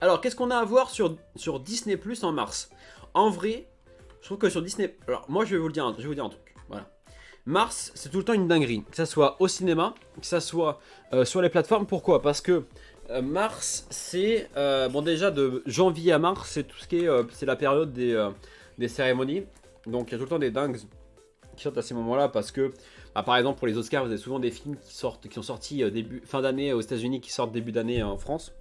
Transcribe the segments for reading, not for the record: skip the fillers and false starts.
Alors, qu'est-ce qu'on a à voir sur Disney Plus en mars? En vrai, je trouve que sur Disney. Alors, moi, je vais vous le dire, je vais vous dire un truc. Voilà. Mars, c'est tout le temps une dinguerie. Que ça soit au cinéma, que ça soit sur les plateformes. Pourquoi? Parce que mars, c'est. Bon, déjà, de janvier à mars, c'est tout ce qui est. C'est la période des cérémonies. Donc, il y a tout le temps des dingues qui sortent à ces moments-là. Parce que, bah, par exemple, pour les Oscars, vous avez souvent des films qui sont sortis fin d'année aux États-Unis, qui sortent début d'année en France.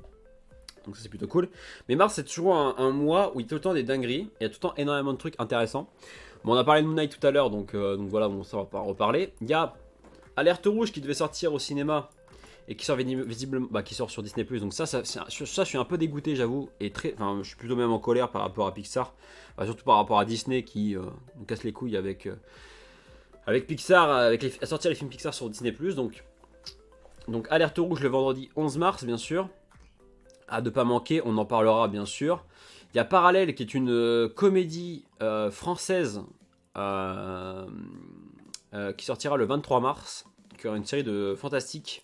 Donc ça c'est plutôt cool. Mais mars c'est toujours un mois où il y a tout le temps des dingueries. Il y a tout le temps énormément de trucs intéressants. Bon, on a parlé de Moon Knight tout à l'heure, donc voilà, bon, ça on va pas en reparler. Il y a Alerte Rouge qui devait sortir au cinéma et qui sort visiblement, qui sort sur Disney+. Donc ça, je suis un peu dégoûté, j'avoue, et enfin, je suis plutôt même en colère par rapport à Pixar, surtout par rapport à Disney qui nous casse les couilles avec Pixar, à sortir les films Pixar sur Disney+. Donc Alerte Rouge le vendredi 11 mars, bien sûr. À ne pas manquer, on en parlera bien sûr. Il y a Parallèle qui est une comédie française qui sortira le 23 mars, qui est une série de fantastique,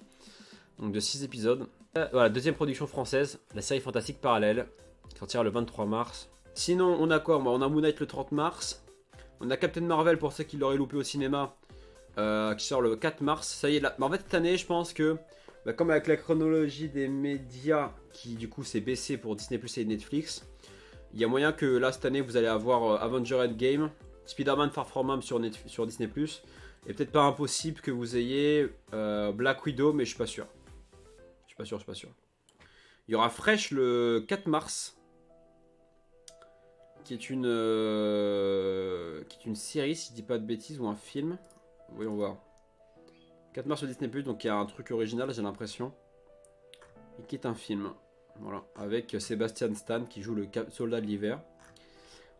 donc de 6 épisodes. Voilà, deuxième production française, la série fantastique Parallèle, qui sortira le 23 mars. Sinon, on a quoi? On a Moon Knight le 30 mars. On a Captain Marvel pour ceux qui l'auraient loupé au cinéma, qui sort le 4 mars. Ça y est, là. En fait, cette année, je pense que comme avec la chronologie des médias qui du coup s'est baissé pour Disney Plus et Netflix, il y a moyen que là cette année vous allez avoir Avenger Endgame, Spider-Man Far From Home sur Disney Plus, et peut-être pas impossible que vous ayez Black Widow, mais je suis pas sûr. Je suis pas sûr. Il y aura Fresh le 4 mars, qui est une série, si je dis pas de bêtises, ou un film. Voyons voir. 4 mars sur Disney+, donc il y a un truc original, j'ai l'impression. Et qui est un film. Voilà, avec Sébastien Stan qui joue le soldat de l'hiver.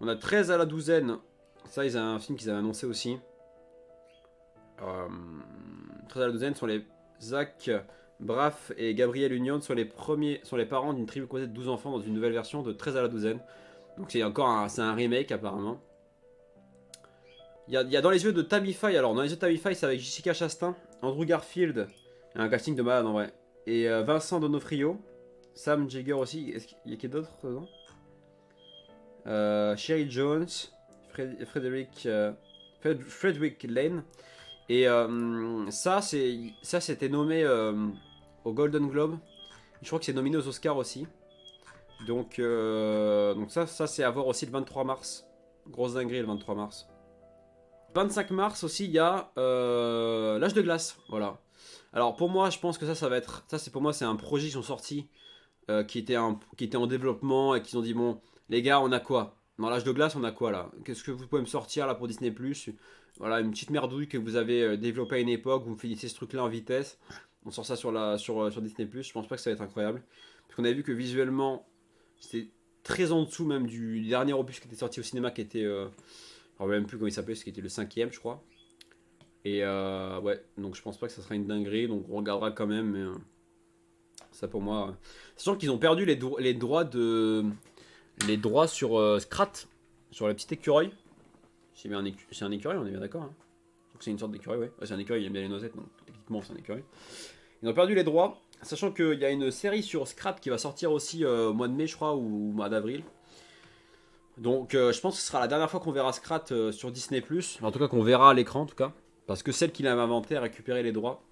On a 13 à la douzaine. Ça, ils ont un film qu'ils avaient annoncé aussi. 13 à la douzaine sont les Zach Braff et Gabriel Union sont les parents d'une tribu composée de 12 enfants dans une nouvelle version de 13 à la douzaine. Donc c'est un remake apparemment. Il y a Dans les yeux de Tammy Faye. Alors, Dans les yeux de Tammy Faye, c'est avec Jessica Chastain, Andrew Garfield, un casting de malade en vrai, et Vincent D'Onofrio, Sam Jagger aussi. Est-ce qu'il y a qui d'autre dedans? Sherry Jones, Frederick Lane. Et ça, c'était nommé au Golden Globe. Je crois que c'est nominé aux Oscars aussi. Donc ça c'est à voir aussi le 23 mars. Grosse dinguerie le 23 mars. 25 mars aussi, il y a L'Âge de glace, voilà. Alors pour moi, je pense que ça va être... Ça, pour moi, c'est un projet qui sont sortis, qui était en développement, et qui ont dit, bon, les gars, on a quoi? Dans L'Âge de glace, on a quoi, là? Qu'est-ce que vous pouvez me sortir, là, pour Disney+? Voilà, une petite merdouille que vous avez développée à une époque, vous finissez ce truc-là en vitesse. On sort ça sur Disney+, je pense pas que ça va être incroyable. Parce qu'on avait vu que visuellement, c'était très en dessous même du dernier opus qui était sorti au cinéma, qui était... je ne sais même plus comment il s'appelait, ce qui était le 5ème, je crois. Et ouais, donc je pense pas que ça sera une dinguerie, donc on regardera quand même, mais ça pour moi. Sachant qu'ils ont perdu les droits sur Scrat, sur la petite écureuil. C'est un écureuil, on est bien d'accord. Hein. Donc c'est une sorte d'écureuil, ouais. C'est un écureuil, il aime bien les noisettes, donc techniquement c'est un écureuil. Ils ont perdu les droits, sachant qu'il y a une série sur Scrat qui va sortir aussi au mois de mai, je crois, ou au mois d'avril. Donc je pense que ce sera la dernière fois qu'on verra Scrat sur Disney+. En tout cas qu'on verra à l'écran en tout cas. Parce que celle qu'il a inventé a récupéré les droits.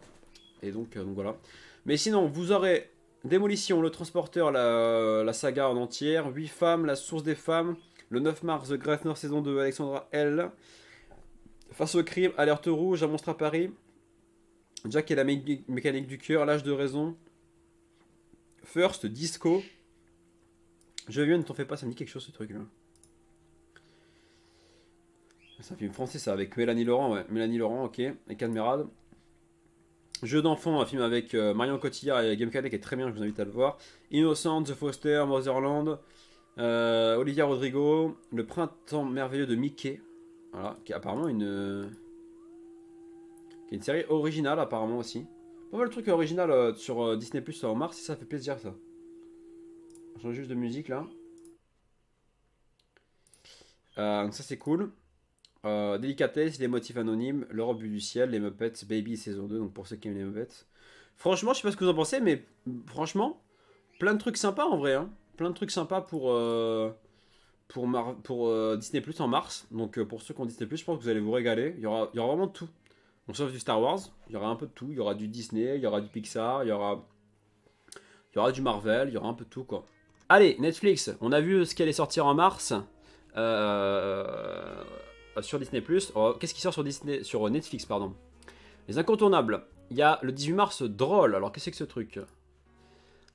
Et donc voilà. Mais sinon, vous aurez Démolition, Le Transporteur, la saga en entière. 8 femmes, La Source des femmes. Le 9 mars, The Grefner saison 2, Alexandra L. Face au crime, Alerte Rouge, Un monstre à Paris. Jack et la mécanique du cœur, L'âge de raison. First, Disco. Je viens, ne t'en fais pas, ça me dit quelque chose ce truc là. C'est un film français ça, avec Mélanie Laurent, ouais. Mélanie Laurent, ok. Et Cadmerade. Jeu d'enfant, un film avec Marion Cotillard et Game Cadet qui est très bien, je vous invite à le voir. Innocent, The Foster, Motherland. Olivia Rodrigo. Le printemps merveilleux de Mickey. Voilà, qui est apparemment qui est une série originale apparemment aussi. Pas mal de trucs original sur Disney Plus en mars, ça fait plaisir ça. On change juste de musique là. Donc ça c'est cool. Délicatesse, Les motifs anonymes, L'Europe vue du ciel, Les Muppets, Baby saison 2, donc pour ceux qui aiment les Muppets. Franchement, je sais pas ce que vous en pensez, mais franchement, plein de trucs sympas en vrai. Hein. plein de trucs sympas pour Disney Plus en mars. Donc pour ceux qui ont Disney Plus, je pense que vous allez vous régaler. Il y aura vraiment de tout. Donc sauf du Star Wars, il y aura un peu de tout. Il y aura du Disney, il y aura du Pixar, il y aura du Marvel, il y aura un peu de tout quoi. Allez, Netflix, on a vu ce qui allait sortir en mars sur Disney Plus. Oh, qu'est-ce qui sort sur Netflix, pardon. Les incontournables. Il y a le 18 mars Drôle. Alors qu'est-ce que c'est que ce truc?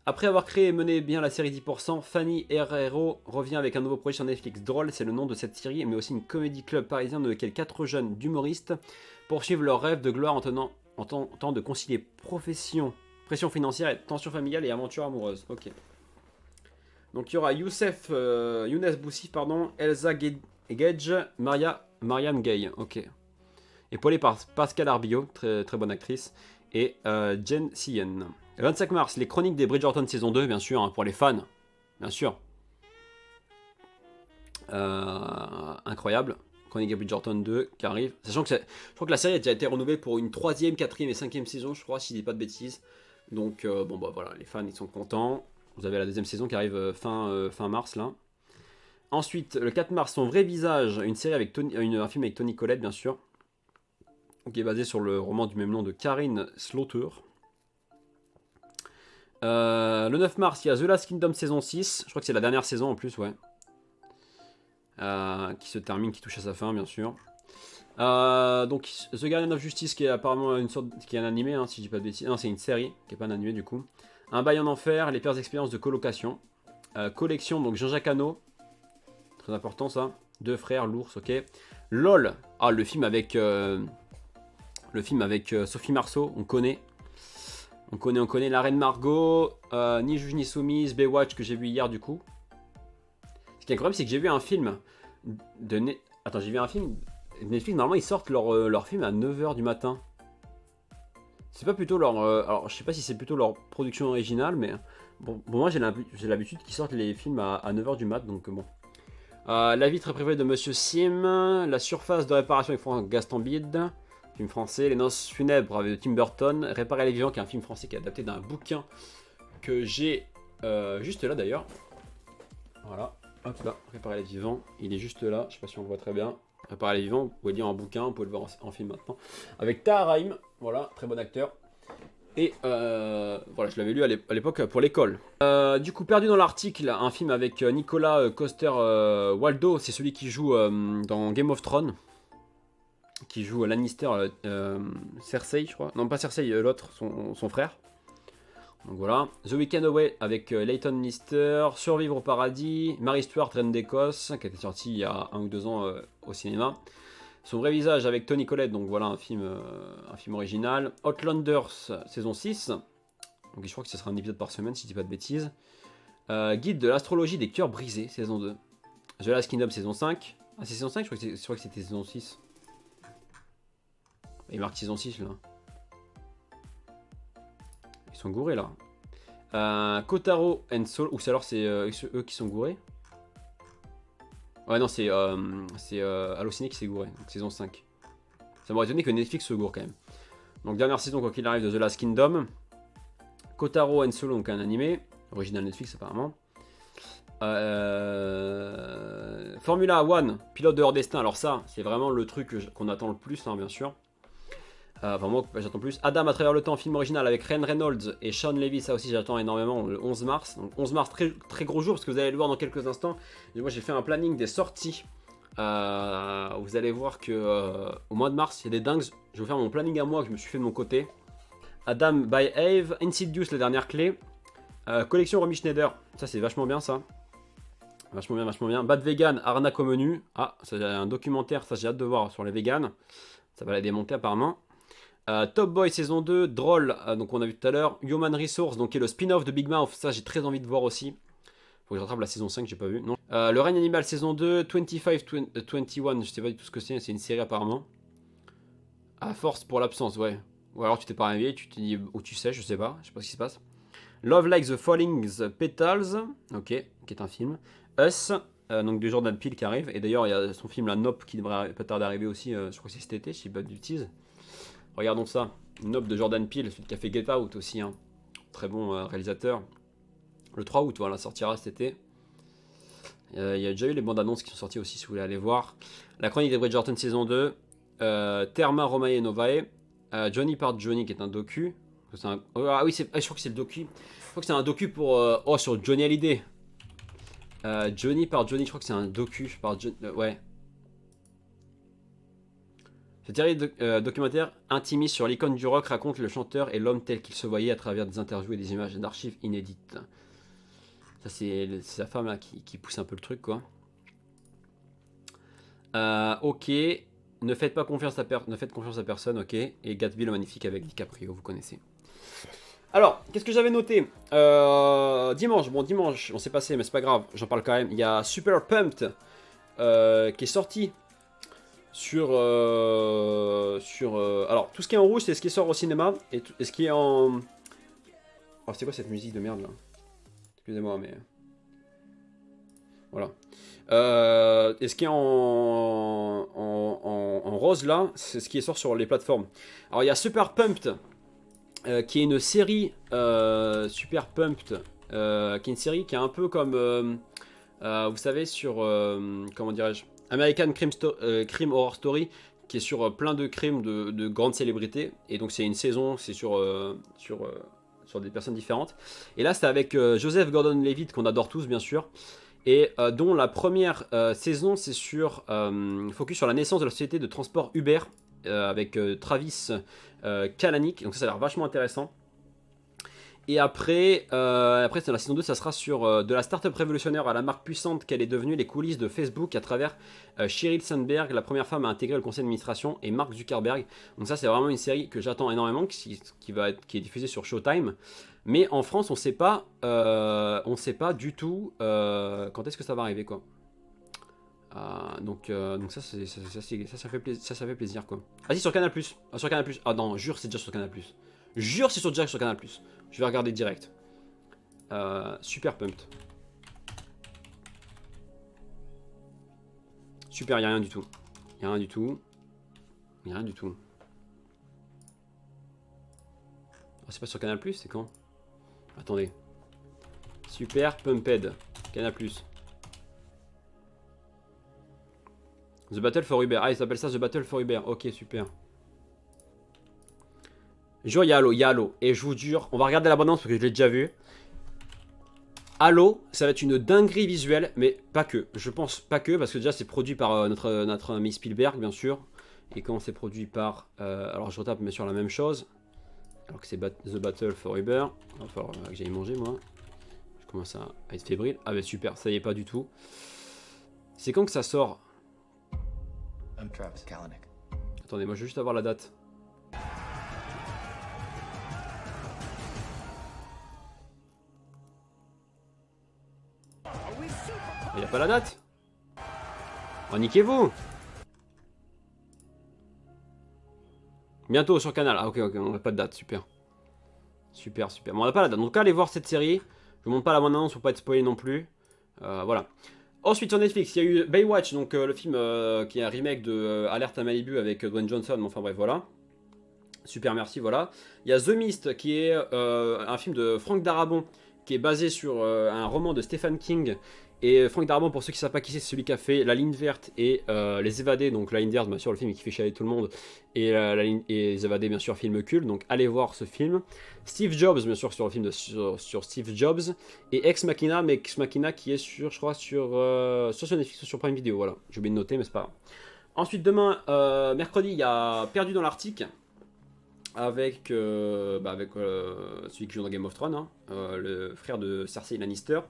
Après avoir créé et mené bien la série 10%, Fanny Herrero revient avec un nouveau projet sur Netflix. Drôle, c'est le nom de cette série, mais aussi une comédie club parisien dans lequel 4 jeunes humoristes poursuivent leur rêve de gloire en tentant de concilier pression financière, et tension familiale et aventure amoureuse. Ok. Donc il y aura Younes Boussif, pardon, Elsa Gage, Mariam Gay. Ok. Épaulée par Pascal Arbillot, très, très bonne actrice, et Jen Sien. Le 25 mars, les Chroniques des Bridgerton saison 2, bien sûr, hein, pour les fans. Bien sûr. Incroyable. Chroniques des Bridgerton 2 qui arrive. Sachant que je crois que la série a déjà été renouvelée pour une 3ème, 4ème et 5ème saison, je crois, si je dis pas de bêtises. Donc, bon, bah voilà, les fans, ils sont contents. Vous avez la 2ème saison qui arrive fin mars, là. Ensuite, le 4 mars, Son vrai visage, une série avec un film avec Toni Collette, bien sûr, qui est basé sur le roman du même nom de Karine Slaughter. Le 9 mars, il y a The Last Kingdom saison 6. Je crois que c'est la dernière saison en plus, ouais. Qui se termine, qui touche à sa fin, bien sûr. Donc, The Guardian of Justice, qui est apparemment une sorte. Qui est un animé, hein, si je dis pas de bêtises. Non, c'est une série, qui est pas un animé du coup. Un bail en enfer, les pires expériences de colocation. Collection, donc Jean-Jacques Hano. Très important ça. Deux frères, l'ours, ok. LOL. Ah, le film avec Sophie Marceau, on connaît. On connaît La Reine Margot, Ni Juge Ni Soumise, Baywatch que j'ai vu hier du coup. Ce qui est incroyable, c'est que j'ai vu un film Attends, j'ai vu un film. Netflix, normalement, ils sortent leur film à 9h du matin. C'est pas plutôt leur. Alors, je sais pas si c'est plutôt leur production originale, mais. Bon, moi, j'ai l'habitude qu'ils sortent les films à 9h du mat, donc bon. La vie très privée de Monsieur Sim, La surface de réparation avec Franck Gastambide. Film français, Les Noces funèbres avec Tim Burton, Réparer les vivants qui est un film français qui est adapté d'un bouquin que j'ai juste là d'ailleurs. Voilà, hop là, Réparer les vivants, il est juste là, je sais pas si on le voit très bien. Réparer les vivants, vous pouvez le lire en bouquin, vous pouvez le voir en film maintenant. Avec Tahar Rahim, voilà, très bon acteur. Et voilà, je l'avais lu à l'époque pour l'école. Du coup, Perdu dans l'article, un film avec Nicolas Coster-Waldau, c'est celui qui joue dans Game of Thrones. Qui joue Lannister, Cersei, je crois. Non, pas Cersei, l'autre, son frère. Donc voilà. The Weekend Away avec Leighton Lister, Survivre au paradis, Mary Stuart, Reine d'Écosse, qui a été sorti il y a 1 ou 2 ans au cinéma. Son vrai visage avec Toni Collette, donc voilà un film original. Outlanders, saison 6. Donc je crois que ce sera un épisode par semaine, si je dis pas de bêtises. Guide de l'astrologie des cœurs brisés, saison 2. The Last Kingdom, saison 5. Ah, c'est saison 5, je crois que c'était saison 6. Il marque saison 6 là. Ils sont gourés là. Kotaro and Soul. Ou alors c'est eux qui sont gourés. Ouais, non, c'est Allociné qui s'est gouré. Donc, saison 5. Ça m'aurait étonné que Netflix se gourre quand même. Donc, dernière saison, quoi qu'il arrive, de The Last Kingdom. Kotaro and Soul, donc un animé. Original Netflix apparemment. Formula One, pilote de hors destin. Alors, ça, c'est vraiment le truc qu'on attend le plus, hein, bien sûr. Enfin, moi, j'attends plus. Adam à travers le temps, film original avec Ryan Reynolds et Sean Levy, ça aussi j'attends énormément, le 11 mars. Donc 11 mars, très, très gros jour, parce que vous allez le voir dans quelques instants. Et moi j'ai fait un planning des sorties. Vous allez voir que au mois de mars, il y a des dingues. Je vais vous faire mon planning à moi que je me suis fait de mon côté. Adam by Ave, Insidious, la dernière clé. Collection Romy Schneider, ça c'est vachement bien ça. Vachement bien, vachement bien. Bad Vegan, arnaque au menu. Ah, c'est un documentaire, ça j'ai hâte de voir sur les vegans. Ça va la démonter apparemment. Top Boy saison 2, Drôle, donc on a vu tout à l'heure. Human Resource, donc qui est le spin-off de Big Mouth, ça j'ai très envie de voir aussi. Faut que je rattrape la saison 5, j'ai pas vu. Non. Le règne animal saison 2, 25-21, je sais pas du tout ce que c'est une série apparemment. À force pour l'absence, ouais. Ou alors tu t'es pas réveillé, tu t'es dit, ou tu sais, je sais pas ce qui se passe. Love Like the Falling Petals, ok, qui est un film. Us, donc de Jordan Peele qui arrive. Et d'ailleurs, il y a son film La Nope qui devrait pas tarder d'arriver aussi, je crois que c'est cet été, si je dis pas de bêtises. Regardons ça, Nope de Jordan Peele, celui qui a fait Get Out aussi, hein. Très bon réalisateur. Le 3 août, voilà, sortira cet été. Il y a déjà eu les bandes annonces qui sont sorties aussi si vous voulez aller voir. La chronique des Bridgerton saison 2. Terma Romae Novae. Johnny par Johnny qui est un docu. Ah oui, je crois que c'est le docu. Je crois que c'est un docu pour. Sur Johnny Hallyday. Johnny par Johnny, je crois que c'est un docu par Johnny. Ouais. Cette série documentaire intimiste sur l'icône du rock raconte le chanteur et l'homme tel qu'il se voyait à travers des interviews et des images d'archives inédites. Ça, c'est sa femme là qui pousse un peu le truc, quoi. Ok. Ne faites confiance à personne, ok. Et Gatsby le magnifique avec DiCaprio, vous connaissez. Alors, qu'est-ce que j'avais noté dimanche, on s'est passé, mais c'est pas grave, j'en parle quand même. Il y a Super Pumped qui est sorti sur alors, tout ce qui est en rouge, c'est ce qui sort au cinéma. Et ce qui est en... Oh, c'est quoi cette musique de merde là? Excusez-moi, mais... Voilà. Et ce qui est en rose là, c'est ce qui sort sur les plateformes. Alors il y a Super Pumped, qui est une série Super Pumped, qui est une série qui est un peu comme, vous savez, sur, comment dirais-je, American Crime Horror Story, qui est sur plein de crimes de grandes célébrités. Et donc c'est une saison, c'est sur des personnes différentes. Et là c'est avec Joseph Gordon-Levitt, qu'on adore tous bien sûr. Et dont la première saison, c'est focus sur la naissance de la société de transport Uber, avec Travis Kalanick. Donc ça a l'air vachement intéressant. Et après dans la saison 2, ça sera sur de la start-up révolutionnaire à la marque puissante qu'elle est devenue, les coulisses de Facebook à travers Sheryl Sandberg, la première femme à intégrer le conseil d'administration, et Mark Zuckerberg. Donc ça, c'est vraiment une série que j'attends énormément, qui est diffusée sur Showtime. Mais en France, on sait pas du tout quand est-ce que ça va arriver, quoi. Donc ça fait plaisir, quoi. Ah si, sur Canal+. Sur Canal+. Ah non, jure, c'est déjà sur Canal+. Jure, c'est déjà sur Canal+. Je vais regarder direct. Super Pumped. Super, il n'y a rien du tout. Il n'y a rien du tout. Il n'y a rien du tout. Oh, c'est pas sur Canal+, c'est quand? Attendez. Super Pumped. Canal+. The Battle for Uber. Ah, ils s'appellent ça The Battle for Uber. Ok, super. Jure, il y a Halo. Et je vous jure, on va regarder l'abondance parce que je l'ai déjà vu. Halo, ça va être une dinguerie visuelle, mais pas que. Je pense pas que, parce que déjà c'est produit par notre ami Spielberg, bien sûr. Et quand c'est produit par... alors je retape bien sûr la même chose. Alors que c'est The Battle for Uber. Il va falloir que j'aille manger, moi. Je commence à être fébrile. Ah bah super, ça y est pas du tout. C'est quand que ça sort? Attendez, moi je veux juste avoir la date. Il n'y a pas la date? Oh, niquez-vous! Bientôt sur Canal. Ah, ok, on n'a pas de date, super. Super. Bon, on n'a pas la date. En tout cas, allez voir cette série. Je vous montre pas la bande-annonce pour pas être spoilé non plus. Voilà. Ensuite, sur Netflix, il y a eu Baywatch, donc le film qui est un remake de Alerte à Malibu avec Dwayne Johnson. Enfin bref, voilà. Super, merci, voilà. Il y a The Mist, qui est un film de Frank Darabont, qui est basé sur un roman de Stephen King. Et Frank Darabont, pour ceux qui ne savent pas qui c'est celui qui a fait La Ligne Verte et Les Évadés. Donc La Ligne Verte, bien sûr, le film qui fait chialer tout le monde. Et Les Évadés, bien sûr, film culte. Donc allez voir ce film. Steve Jobs, bien sûr, sur le film sur Steve Jobs. Et Ex Machina, mais Ex Machina qui est sur, je crois, sur Netflix ou sur Prime Video. Voilà, j'ai oublié de noter, mais c'est pas grave. Ensuite, demain, mercredi, il y a Perdu dans l'Arctique. Avec celui qui joue dans Game of Thrones, hein, le frère de Cersei Lannister.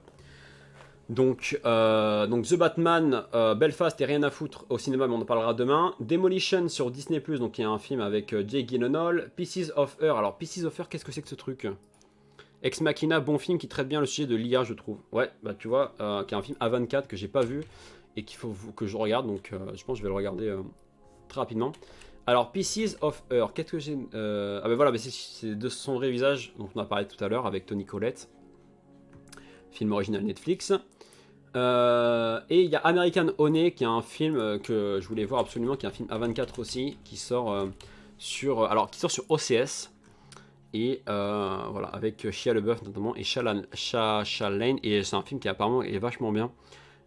Donc The Batman, Belfast et Rien à foutre au cinéma, mais on en parlera demain. Demolition sur Disney+, donc il y a un film avec Jake Gyllenhaal. Pieces of Her, alors Pieces of Her, qu'est-ce que c'est que ce truc? Ex Machina, bon film qui traite bien le sujet de l'IA, je trouve. Ouais, bah tu vois, qui est un film A24 que j'ai pas vu et qu'il faut que je regarde, donc je pense que je vais le regarder très rapidement. Alors, Pieces of Her, qu'est-ce que j'ai... Ah ben voilà, c'est de son vrai visage dont on a parlé tout à l'heure avec Toni Collette. Film original Netflix. Et il y a American Honey, qui est un film que je voulais voir absolument, qui est un film A24 aussi, qui sort sur OCS. Et voilà, avec Shia LaBeouf notamment, et Lane, et c'est un film qui apparemment est vachement bien,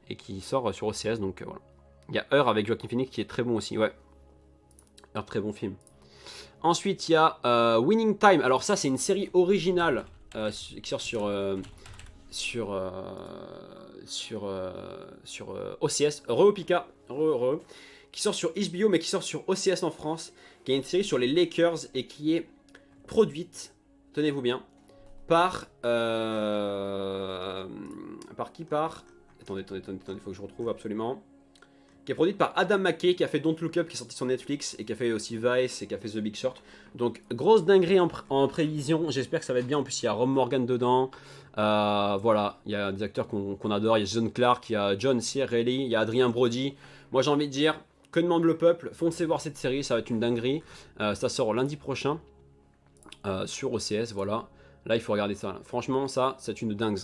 et qui sort sur OCS, donc voilà. Il y a Her avec Joaquin Phoenix qui est très bon aussi, ouais. Her, très bon film. Ensuite, il y a Winning Time, alors ça c'est une série originale qui sort sur OCS, Pika, qui sort sur HBO, mais qui sort sur OCS en France, qui est une série sur les Lakers, et qui est produite, tenez-vous bien, par qui? Attendez, il faut que je retrouve absolument. Qui est produite par Adam McKay, qui a fait Don't Look Up, qui est sorti sur Netflix, et qui a fait aussi Vice, et qui a fait The Big Short. Donc, grosse dinguerie en prévision, j'espère que ça va être bien. En plus, il y a Ron Morgan dedans, voilà, il y a des acteurs qu'on adore, il y a Jason Clarke, il y a John C. Reilly, il y a Adrien Brody. Moi, j'ai envie de dire, que demande le peuple? Foncez voir cette série, ça va être une dinguerie. Ça sort lundi prochain, sur OCS, voilà. Là, il faut regarder ça, là. Franchement, ça, c'est une dingue.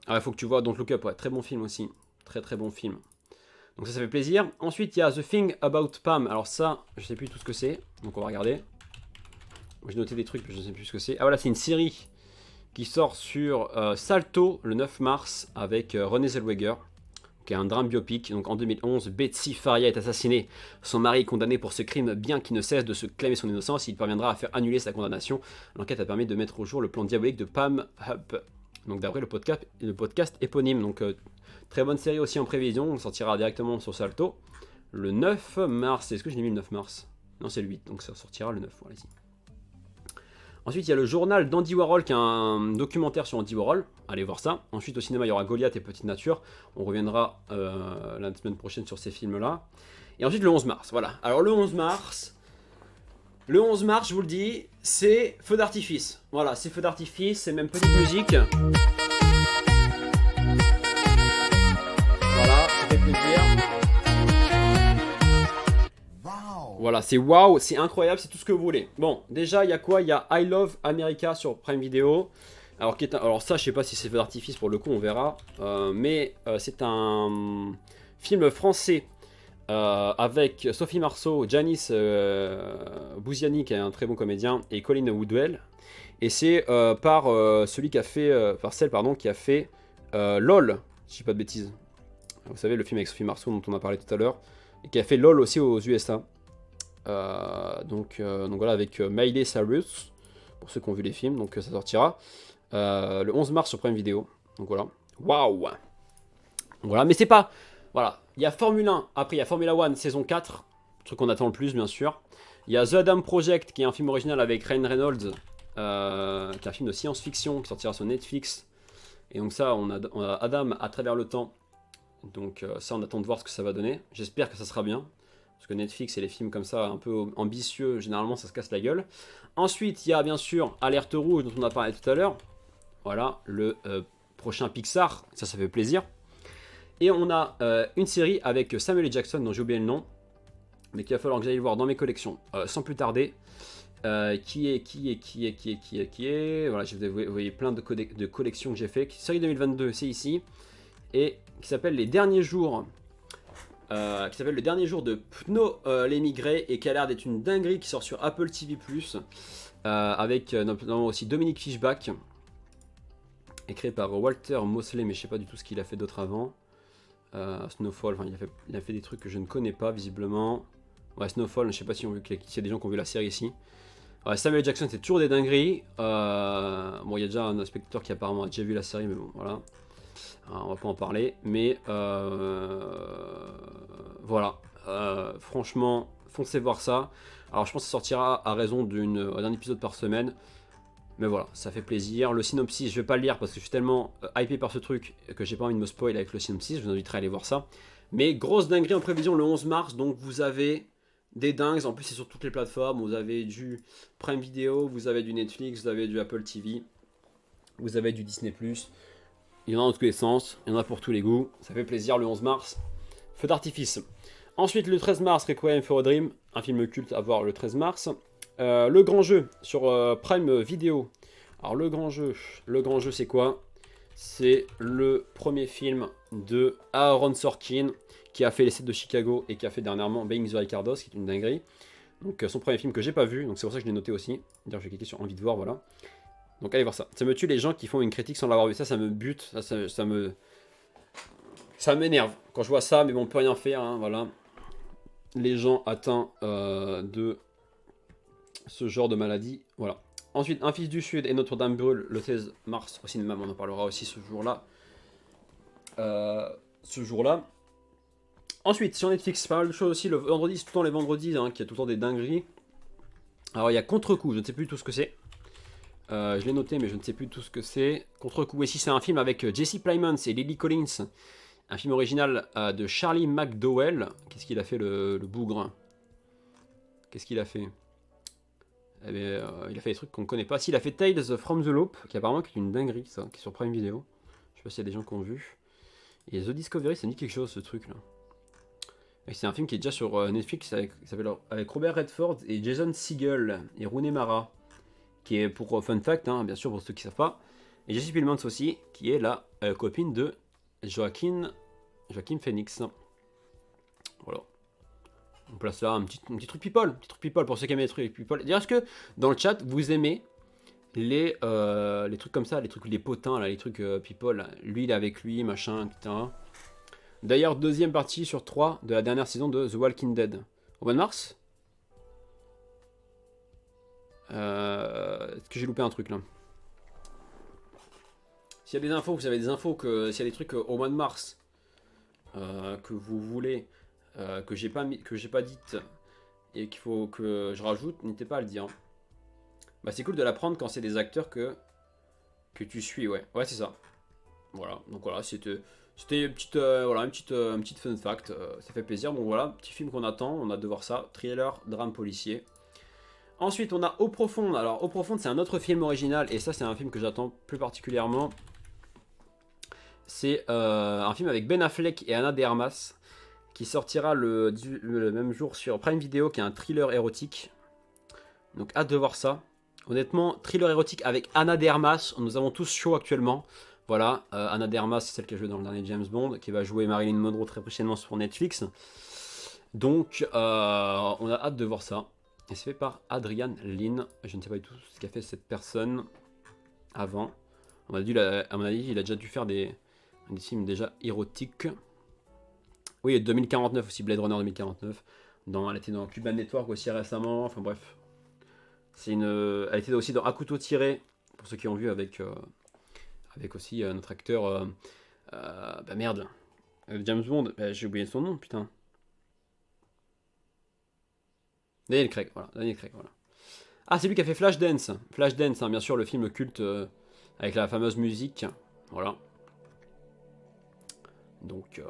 Ah, il faut que tu vois Don't Look Up, ouais, très bon film aussi, très très bon film. Donc ça fait plaisir. Ensuite, il y a The Thing About Pam. Alors ça, je sais plus tout ce que c'est. Donc on va regarder. J'ai noté des trucs, mais je ne sais plus ce que c'est. Ah voilà, c'est une série qui sort sur Salto le 9 mars avec Renée Zellweger, qui est un drame biopic. Donc en 2011, Betsy Faria est assassinée. Son mari est condamné pour ce crime, bien qu'il ne cesse de se clamer son innocence. Il parviendra à faire annuler sa condamnation. L'enquête a permis de mettre au jour le plan diabolique de Pam Hupp. Donc d'après le podcast éponyme. Donc très bonne série aussi en prévision, on sortira directement sur Salto le 9 mars. Est-ce que je l'ai mis le 9 mars? Non, c'est le 8, donc ça sortira le 9, voilà ici. Ensuite, il y a le journal d'Andy Warhol, qui est un documentaire sur Andy Warhol. Allez voir ça. Ensuite, au cinéma, il y aura Goliath et Petite Nature. On reviendra la semaine prochaine sur ces films-là. Et ensuite, le 11 mars, voilà. Alors, le 11 mars, je vous le dis, c'est feu d'artifice. Voilà, c'est feu d'artifice, c'est même petite musique. Voilà, c'est waouh, c'est incroyable, c'est tout ce que vous voulez. Bon, déjà, il y a quoi? Il y a I Love America sur Prime Video. Alors ça, je sais pas si c'est feu d'artifice pour le coup, on verra. Mais c'est un film français avec Sophie Marceau, Janice Bouziani, qui est un très bon comédien, et Colin Woodwell. Et c'est par celui qui a fait, qui a fait LOL, si je dis pas de bêtises. Vous savez, le film avec Sophie Marceau dont on a parlé tout à l'heure, et qui a fait LOL aussi aux USA. Donc voilà, avec Miley Cyrus, pour ceux qui ont vu les films, donc ça sortira le 11 mars sur Prime Video. Donc voilà, waouh. Voilà, mais c'est pas, voilà, il y a Formule 1, après il y a Formula 1 saison 4, le truc qu'on attend le plus bien sûr. Il y a The Adam Project, qui est un film original avec Ryan Reynolds, qui est un film de science-fiction qui sortira sur Netflix. Et donc ça, on a Adam à travers le temps. Donc ça, on attend de voir ce que ça va donner. J'espère que ça sera bien. Parce que Netflix et les films comme ça, un peu ambitieux, généralement ça se casse la gueule. Ensuite, il y a bien sûr Alerte Rouge, dont on a parlé tout à l'heure. Voilà, le prochain Pixar, ça fait plaisir. Et on a une série avec Samuel L. Jackson, dont j'ai oublié le nom, mais qu'il va falloir que j'aille voir dans mes collections, sans plus tarder. Qui est voilà, vous voyez plein de collections que j'ai fait. Série 2022, c'est ici. Et qui s'appelle Les Derniers Jours. Qui s'appelle Le Dernier Jour de Pno l'émigré, et qui a l'air d'être une dinguerie, qui sort sur Apple TV+, avec notamment aussi Dominique Fishback, écrit par Walter Mosley, mais je sais pas du tout ce qu'il a fait d'autre avant. Snowfall, enfin, il a fait des trucs que je ne connais pas visiblement. Ouais, Snowfall, je sais pas s'il y a des gens qui ont vu la série ici. Ouais, Samuel Jackson, c'est toujours des dingueries. Bon, il y a déjà un spectateur qui apparemment a déjà vu la série, mais bon, voilà. Alors, on va pas en parler, mais voilà. Franchement, foncez voir ça. Alors, je pense que ça sortira à raison d'un épisode par semaine. Mais voilà, ça fait plaisir. Le synopsis, je vais pas le lire parce que je suis tellement hypé par ce truc que j'ai pas envie de me spoil avec le synopsis. Je vous inviterai à aller voir ça. Mais grosse dinguerie en prévision le 11 mars, donc vous avez des dingues. En plus, c'est sur toutes les plateformes. Vous avez du Prime Video, vous avez du Netflix, vous avez du Apple TV, vous avez du Disney+. Il y en a dans tous les sens, il y en a pour tous les goûts. Ça fait plaisir le 11 mars. Feu d'artifice. Ensuite, le 13 mars, Requiem for a Dream, un film culte à voir le 13 mars. Le grand jeu sur Prime Video. Alors le grand jeu c'est quoi? C'est le premier film de Aaron Sorkin, qui a fait Les 7 de Chicago et qui a fait dernièrement Being the Ricardos, qui est une dinguerie. Donc son premier film que j'ai pas vu, donc c'est pour ça que je l'ai noté aussi. D'ailleurs je vais cliquer sur envie de voir, voilà. Donc allez voir ça. Ça me tue les gens qui font une critique sans l'avoir vu. Ça me bute, ça m'énerve quand je vois ça, mais bon on peut rien faire, hein, voilà. Les gens atteints de ce genre de maladie, voilà. Ensuite, Un fils du Sud et Notre-Dame brûle le 16 mars au cinéma, on en parlera aussi ce jour-là. Ensuite, sur Netflix, pas mal de choses aussi. Le vendredi, c'est tout le temps les vendredis, hein, qu'il y a tout le temps des dingueries. Alors, il y a Contre-coup, je ne sais plus tout ce que c'est. Je l'ai noté, mais je ne sais plus tout ce que c'est. Contre-coup, ici, c'est un film avec Jesse Plemons et Lily Collins. Un film original de Charlie McDowell. Qu'est-ce qu'il a fait, le bougre? Qu'est-ce qu'il a fait? Eh bien, il a fait des trucs qu'on ne connaît pas. Si, il a fait Tales from the Loop, qui apparemment est une dinguerie, ça, qui est sur Prime Video. Je sais pas s'il y a des gens qui ont vu. Et The Discovery, ça me dit quelque chose, ce truc-là. C'est un film qui est déjà sur Netflix, avec Robert Redford et Jason Segel et Rooney Mara, qui est, pour fun fact, hein, bien sûr, pour ceux qui ne savent pas, et Jesse Plemons aussi, qui est la copine de Joaquin Phoenix. Voilà. On place là un petit truc people, pour ceux qui aiment les trucs people. Est-ce que dans le chat vous aimez les trucs comme ça, les potins là, les trucs people, là. Lui il est avec lui, machin, etc. D'ailleurs, deuxième partie sur 3 de la dernière saison de The Walking Dead. Au mois de mars. Est-ce que j'ai loupé un truc là? S'il y a des infos, vous avez des infos, s'il y a des trucs au mois de mars que vous voulez, que j'ai pas dites et qu'il faut que je rajoute, n'hésitez pas à le dire. Bah, c'est cool de l'apprendre quand c'est des acteurs que tu suis, ouais. Ouais, c'est ça. Voilà, donc voilà, c'était une petite fun fact, ça fait plaisir. Donc voilà, petit film qu'on attend, on a de voir ça, thriller, drame policier. Ensuite, on a Eau Profonde. Alors, Eau Profonde, c'est un autre film original, et ça, c'est un film que j'attends plus particulièrement. C'est un film avec Ben Affleck et Ana de Armas, qui sortira le même jour sur Prime Video, qui est un thriller érotique. Donc, hâte de voir ça. Honnêtement, thriller érotique avec Ana de Armas, nous avons tous chaud actuellement. Voilà, Ana de Armas, c'est celle qui a joué dans le dernier James Bond, qui va jouer Marilyn Monroe très prochainement sur Netflix. Donc, on a hâte de voir ça. Et c'est fait par Adrian Lyne. Je ne sais pas du tout ce qu'a fait cette personne avant. À mon avis, il a déjà dû faire des films déjà érotiques. Oui, 2049 aussi, Blade Runner 2049. Elle était dans Cuban Network aussi récemment. Enfin bref. Elle était aussi dans À couteau tiré, pour ceux qui ont vu, avec aussi notre acteur. Merde. James Bond. J'ai oublié son nom, putain. Daniel Craig, voilà. Ah, c'est lui qui a fait Flashdance. Flashdance, hein, bien sûr, le film culte avec la fameuse musique. Voilà. Donc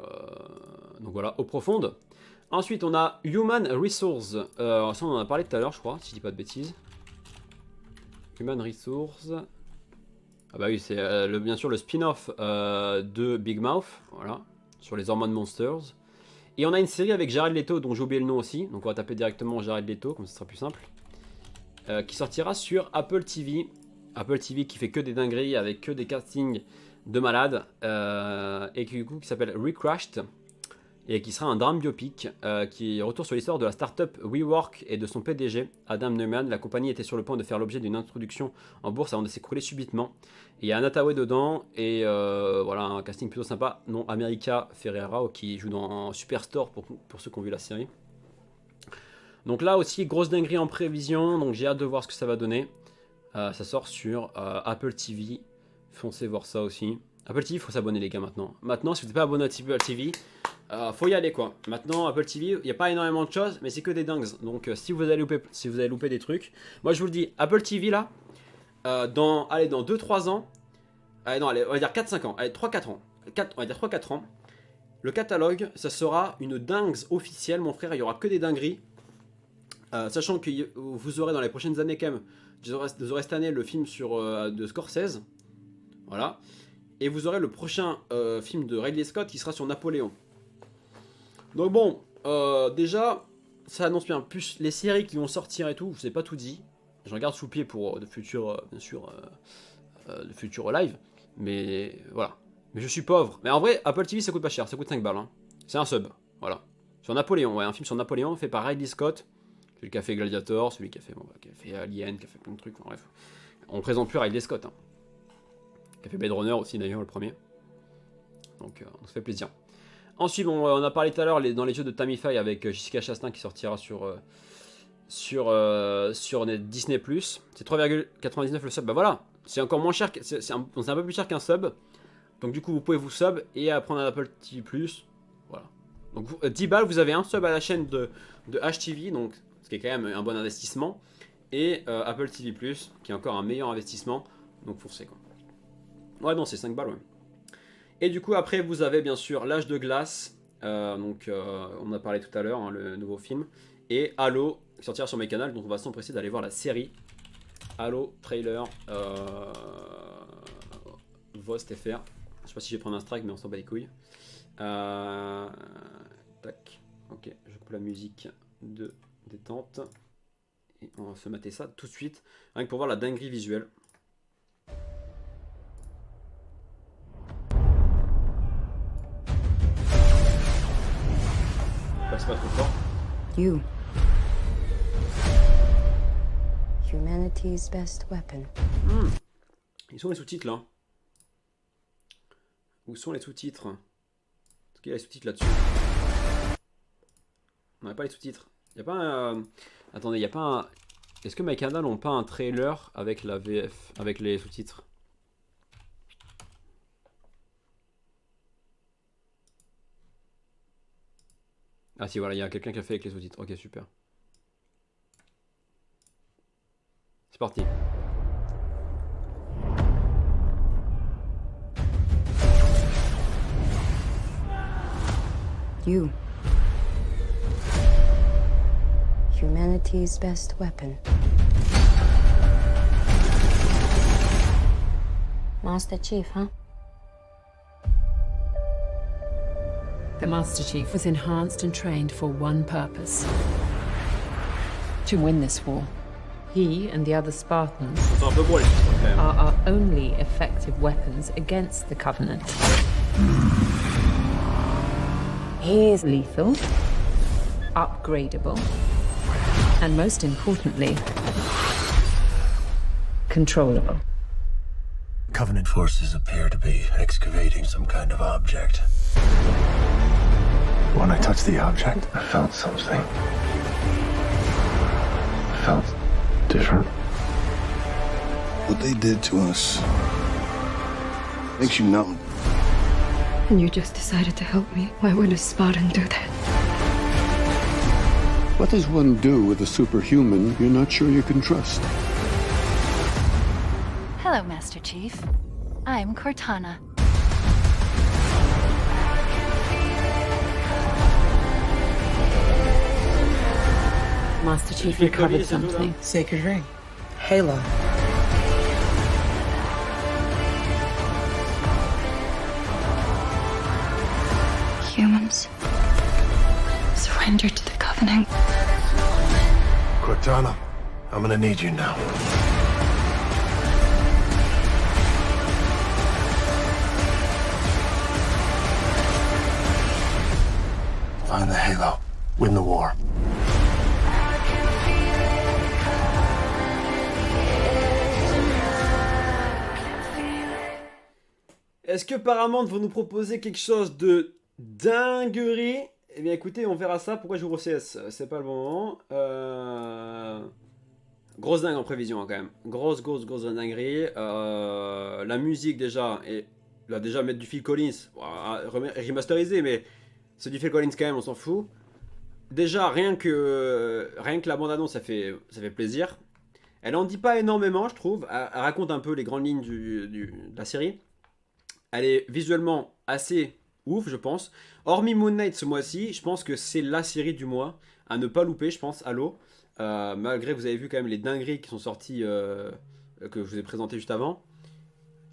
voilà, Eau Profonde. Ensuite, on a Human Resource. Ça, on en a parlé tout à l'heure, je crois, si je dis pas de bêtises. Human Resource. Ah bah oui, c'est bien sûr le spin-off de Big Mouth, voilà, sur les Hormone Monsters. Et on a une série avec Jared Leto, dont j'ai oublié le nom aussi, donc on va taper directement Jared Leto, comme ça sera plus simple, qui sortira sur Apple TV. Apple TV qui fait que des dingueries, avec que des castings de malades, et qui s'appelle Recrashed, et qui sera un drame biopic, qui retourne sur l'histoire de la start-up WeWork et de son PDG, Adam Neumann. La compagnie était sur le point de faire l'objet d'une introduction en bourse avant de s'écrouler subitement. Et il y a Anna Hathaway dedans, et voilà, un casting plutôt sympa, non America Ferrera, qui joue dans Superstore pour ceux qui ont vu la série. Donc là aussi, grosse dinguerie en prévision, donc j'ai hâte de voir ce que ça va donner. Ça sort sur Apple TV, foncez voir ça aussi. Apple TV, il faut s'abonner les gars maintenant. Maintenant, si vous n'êtes pas abonné à Apple TV, faut y aller quoi. Maintenant, Apple TV, il n'y a pas énormément de choses, mais c'est que des dingues. Donc si vous avez loupé des trucs, moi je vous le dis, Apple TV là, dans 2-3 ans, on va dire 4-5 ans, allez 3-4 ans, on va dire 3-4 ans, le catalogue, ça sera une dingue officielle, mon frère, il n'y aura que des dingueries. Sachant que vous aurez dans les prochaines années quand même, vous aurez cette année le film de Scorsese, voilà, et vous aurez le prochain film de Ridley Scott qui sera sur Napoléon. Donc bon, déjà, ça annonce bien. Plus les séries qui vont sortir et tout, je vous ai pas tout dit. J'en garde sous le pied pour de futurs, bien sûr, de futurs live. Mais voilà. Mais je suis pauvre. Mais en vrai, Apple TV ça coûte pas cher, ça coûte 5 balles. Hein. C'est un sub, voilà. Sur Napoléon, ouais, un film sur Napoléon fait par Ridley Scott. Celui qui a fait Gladiator, celui qui a fait Alien, qui a fait plein de trucs, enfin, bref. On ne présente plus Ridley Scott. Hein. Qui a fait Blade Runner aussi d'ailleurs, le premier. Donc on se fait plaisir. Ensuite, bon, on a parlé tout à l'heure dans les jeux de Tamify avec Jessica Chastain qui sortira sur Disney+. C'est 3,99 le sub. Bah voilà, c'est encore moins cher, c'est un peu plus cher qu'un sub. Donc du coup, vous pouvez vous sub et prendre un Apple TV+. Voilà. Donc 10 balles, vous avez un sub à la chaîne de HTV, donc ce qui est quand même un bon investissement. Et Apple TV+, qui est encore un meilleur investissement. Donc foncez quoi. Ouais, non, c'est 5 balles, ouais. Et du coup, après, vous avez bien sûr L'Âge de glace. On a parlé tout à l'heure, hein, le nouveau film. Et Halo, qui sortira sur mes canaux. Donc on va s'empresser d'aller voir la série. Halo, trailer. Vost FR. Je sais pas si je vais prendre un strike, mais on s'en bat les couilles. Tac. Ok, je coupe la musique de détente. Et on va se mater ça tout de suite. Rien que pour voir la dinguerie visuelle. C'est pas trop fort. You. Humanity's best weapon. Ils sont les sous-titres là. Où sont les sous-titres? Est-ce qu'il y a les sous-titres là-dessus? On n'a pas les sous-titres. Il n'y a pas un... Attendez, il n'y a pas un... Est-ce que MyCanal n'ont pas un trailer avec la VF, avec les sous-titres? Ah si, voilà, il y a quelqu'un qui a fait avec les sous-titres. Ok, super. C'est parti. You. Humanity's best weapon. Master Chief, huh? The Master Chief was enhanced and trained for one purpose: to win this war. He and the other Spartans C'est un peu gros les sous-titres quand même. are our only effective weapons against the Covenant. He is lethal, upgradable, and most importantly, controllable. Covenant forces appear to be excavating some kind of object. When I touched the object, I felt something. I felt different. What they did to us makes you numb. And you just decided to help me. Why would a Spartan do that? What does one do with a superhuman you're not sure you can trust? Hello, Master Chief. I'm Cortana. Master Chief J'ai recovered c'est tout, là. something. Sacred ring. Halo. Humans surrender to the Covenant. Cortana, I'm gonna need you now. Find the Halo. Win the war. Est-ce que Paramount vont nous proposer quelque chose de dinguerie? Eh bien écoutez, on verra ça. Pourquoi j'ouvre CS? C'est pas le bon moment. Grosse dingue en prévision hein, quand même. Grosse dinguerie. La musique déjà. Et là déjà mettre du Phil Collins. Remasterisé, mais c'est du Phil Collins quand même, on s'en fout. Déjà, rien que la bande-annonce, ça fait plaisir. Elle en dit pas énormément, je trouve. Elle raconte un peu les grandes lignes de la série. Elle est visuellement assez ouf, je pense. Hormis Moon Knight ce mois-ci, je pense que c'est la série du mois à ne pas louper, je pense, Halo. Malgré que vous avez vu quand même les dingueries qui sont sorties, que je vous ai présentées juste avant.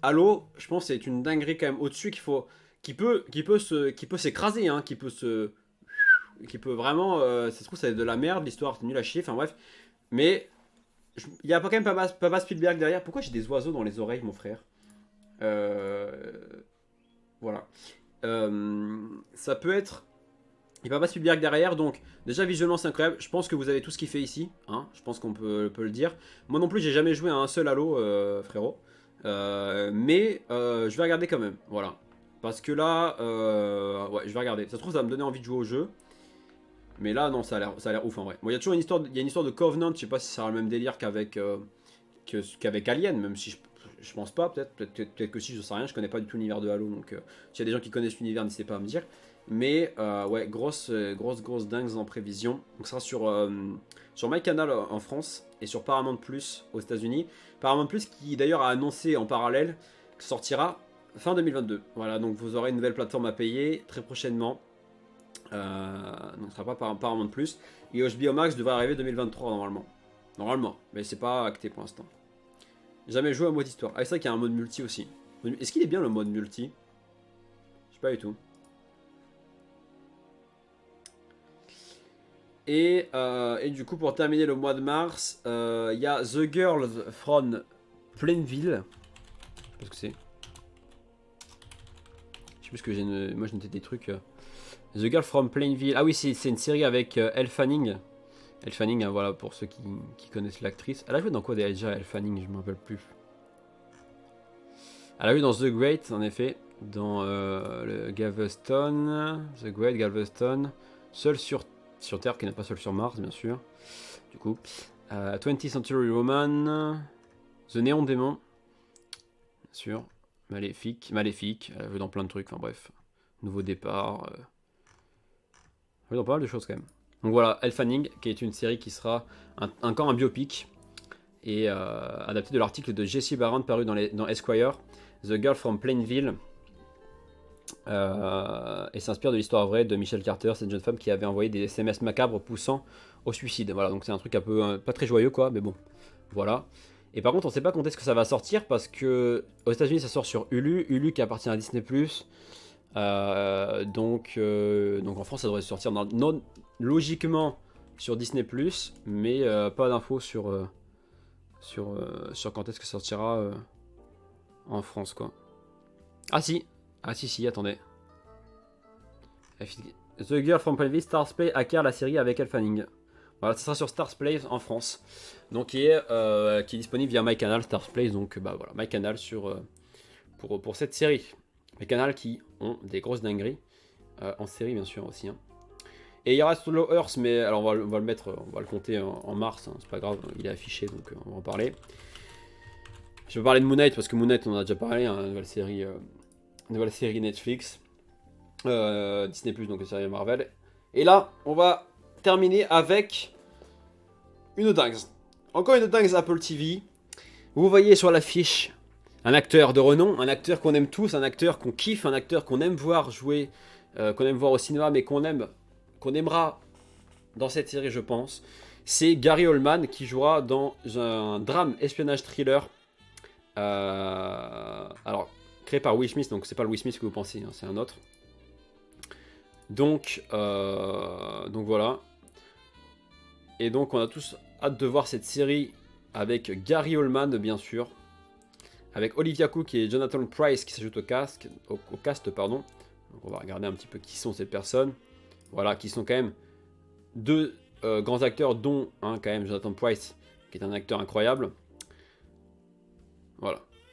Halo, je pense que c'est une dinguerie quand même au-dessus qui peut s'écraser, hein, qui peut vraiment, ça se trouve c'est de la merde, l'histoire c'est nul à chier, enfin bref. Mais il y a quand même Papa Spielberg derrière. Pourquoi j'ai des oiseaux dans les oreilles, mon frère? Voilà. Ça peut être Il n'y a pas Spielberg derrière, donc déjà visuellement c'est incroyable. Je pense que vous avez tout ce qu'il fait ici, hein. Je pense qu'on peut le dire. Moi non plus, j'ai jamais joué à un seul Halo, frérot. Mais je vais regarder quand même, voilà. Parce que là, ouais, je vais regarder. Ça se trouve, ça va me donner envie de jouer au jeu. Mais là, non, ça a l'air ouf en vrai. Bon, il y a toujours une histoire de Covenant, je sais pas si ça aura le même délire qu'avec Alien, même si je pense pas, peut-être que si, je sais rien, je connais pas du tout l'univers de Halo, donc s'il y a des gens qui connaissent l'univers, n'hésitez pas à me dire. Mais ouais, grosse dingues en prévision. Donc ça sera sur MyCanal en France et sur Paramount Plus aux États-Unis. Paramount Plus qui d'ailleurs a annoncé en parallèle que sortira fin 2022. Voilà, donc vous aurez une nouvelle plateforme à payer très prochainement. Donc ce sera pas Paramount Plus. Et HBO Max devrait arriver 2023 normalement. Normalement, mais c'est pas acté pour l'instant. Jamais joué à mode histoire. Ah, c'est vrai qu'il y a un mode multi aussi. Est-ce qu'il est bien le mode multi? Je sais pas du tout. Et du coup, pour terminer le mois de mars, il y a The Girls from Plainville. Je sais pas ce que c'est. Je sais plus ce que j'ai. Moi, je notais des trucs. The Girl from Plainville. Ah oui, c'est une série avec Elle Fanning. Elle Fanning, hein, voilà, pour ceux qui connaissent l'actrice. Elle a joué dans quoi déjà, Elle Fanning? Je me rappelle plus. Elle a joué dans The Great, en effet. Dans le Galveston. The Great, Galveston. Seul sur Terre, qui n'est pas seul sur Mars, bien sûr. Du coup. 20th Century Woman. The Neon Demon. Bien sûr. Maléfique. Elle a joué dans plein de trucs, enfin bref. Nouveau départ. Elle a joué dans pas mal de choses quand même. Donc voilà, Elle Fanning, qui est une série qui sera encore un biopic, et adapté de l'article de Jesse Barron paru dans Esquire, The Girl from Plainville, et s'inspire de l'histoire vraie de Michelle Carter, cette jeune femme qui avait envoyé des SMS macabres poussant au suicide. Voilà, donc c'est un truc un peu pas très joyeux quoi, mais bon, voilà. Et par contre, on sait pas quand est-ce que ça va sortir, parce que aux États-Unis ça sort sur Hulu qui appartient à Disney+. Donc en France ça devrait sortir logiquement sur Disney+, mais pas d'infos sur quand est-ce que ça sortira en France quoi. Ah si, attendez. The Girl from Plainville, Stars Play acquiert la série avec Elle Fanning. Voilà, ça sera sur Stars Play en France, donc qui est disponible via MyCanal, Stars Play, donc bah voilà, MyCanal pour cette série. MyCanal qui ont des grosses dingueries en série bien sûr aussi. Hein. Et il y aura Slow Earth, mais alors on va le compter en mars, hein, c'est pas grave, il est affiché donc on va en parler. Je vais parler de Moon Knight parce que Moon Knight on en a déjà parlé, hein, nouvelle série Netflix, Disney+, donc la série Marvel. Et là on va terminer avec une dingue. Encore une dingue Apple TV. Vous voyez sur l'affiche un acteur de renom, un acteur qu'on aime tous, un acteur qu'on kiffe, un acteur qu'on aime voir jouer, qu'on aime voir au cinéma, mais qu'on aimera dans cette série, je pense. C'est Gary Oldman qui jouera dans un drame espionnage thriller. Alors, créé par Will Smith, donc c'est pas le Will Smith que vous pensez, hein, c'est un autre. Donc voilà. Et donc on a tous hâte de voir cette série avec Gary Oldman, bien sûr. Avec Olivia Cook et Jonathan Pryce qui s'ajoutent au cast. Donc on va regarder un petit peu qui sont ces personnes. Voilà, qui sont quand même deux grands acteurs, dont quand même Jonathan Pryce, qui est un acteur incroyable. Voilà.